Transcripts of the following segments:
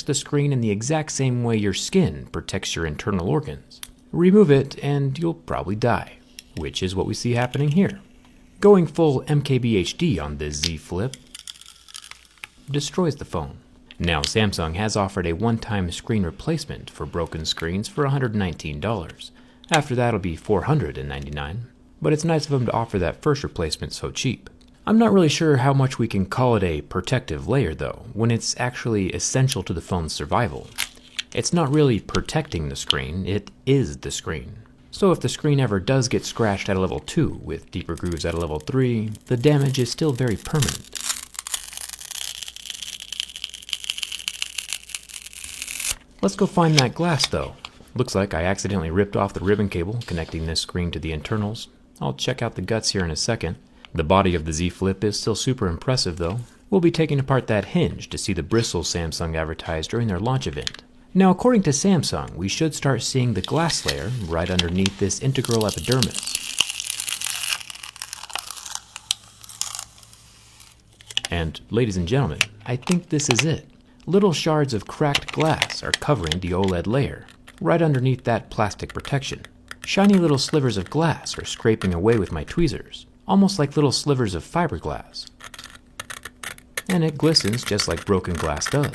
protects the screen in the exact same way your skin protects your internal organs. Remove it and you'll probably die, which is what we see happening here. Going full MKBHD on this Z Flip destroys the phone. Now Samsung has offered a one-time screen replacement for broken screens for $119. After that it'll be $499, but it's nice of them to offer that first replacement so cheap. I'm not really sure how much we can call it a protective layer though, when it's actually essential to the phone's survival. It's not really protecting the screen, it is the screen. So if the screen ever does get scratched at a level 2 with deeper grooves at a level 3, the damage is still very permanent. Let's go find that glass though. Looks like I accidentally ripped off the ribbon cable connecting this screen to the internals. I'll check out the guts here in a second. The body of the Z Flip is still super impressive though. We'll be taking apart that hinge to see the bristles Samsung advertised during their launch event. Now according to Samsung, we should start seeing the glass layer right underneath this integral epidermis. And ladies and gentlemen, I think this is it. Little shards of cracked glass are covering the OLED layer, right underneath that plastic protection. Shiny little slivers of glass are scraping away with my tweezers, almost like little slivers of fiberglass. And it glistens just like broken glass does.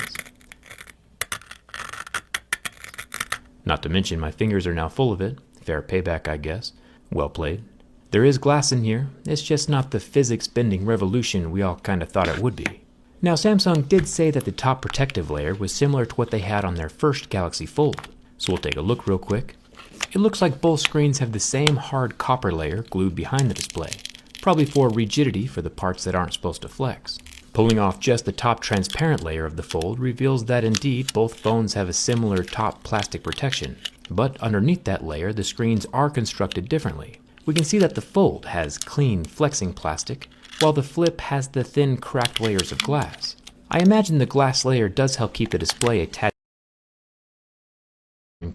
Not to mention my fingers are now full of it. Fair payback, I guess. Well played. There is glass in here, it's just not the physics-bending revolution we all kinda thought it would be. Now Samsung did say that the top protective layer was similar to what they had on their first Galaxy Fold, so we'll take a look real quick. It looks like both screens have the same hard copper layer glued behind the display, probably for rigidity for the parts that aren't supposed to flex. Pulling off just the top transparent layer of the Fold reveals that indeed both phones have a similar top plastic protection, but underneath that layer the screens are constructed differently. We can see that the Fold has clean flexing plastic, while the Flip has the thin cracked layers of glass. I imagine the glass layer does help keep the display a tad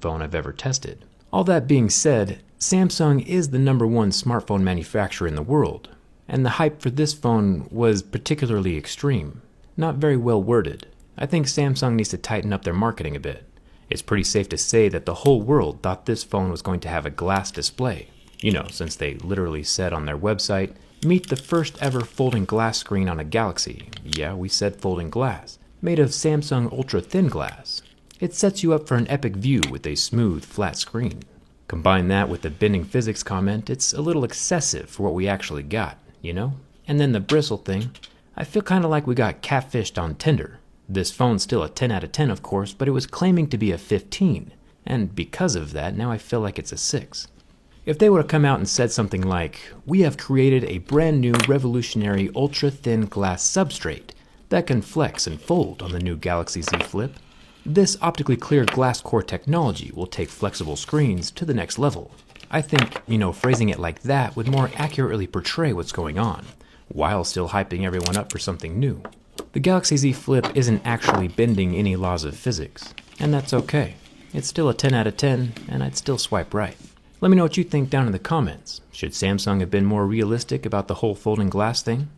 phone I've ever tested. All that being said, Samsung is the #1 smartphone manufacturer in the world, and the hype for this phone was particularly extreme. Not very well worded. I think Samsung needs to tighten up their marketing a bit. It's pretty safe to say that the whole world thought this phone was going to have a glass display. You know, since they literally said on their website, meet the first ever folding glass screen on a Galaxy. Yeah, we said folding glass. Made of Samsung ultra thin glass. It sets you up for an epic view with a smooth, flat screen. Combine that with the bending physics comment, it's a little excessive for what we actually got, you know? And then the bristle thing, I feel kinda like we got catfished on Tinder. This phone's still a 10 out of 10 of course, but it was claiming to be a 15. And because of that, now I feel like it's a 6. If they would have come out and said something like, we have created a brand new revolutionary ultra-thin glass substrate that can flex and fold on the new Galaxy Z Flip, this optically clear glass core technology will take flexible screens to the next level. I think, phrasing it like that would more accurately portray what's going on, while still hyping everyone up for something new. The Galaxy Z Flip isn't actually bending any laws of physics, and that's okay. It's still a 10 out of 10, and I'd still swipe right. Let me know what you think down in the comments. Should Samsung have been more realistic about the whole folding glass thing?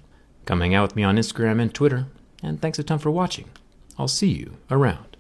Come hang out with me on Instagram and Twitter, and thanks a ton for watching. I'll see you around.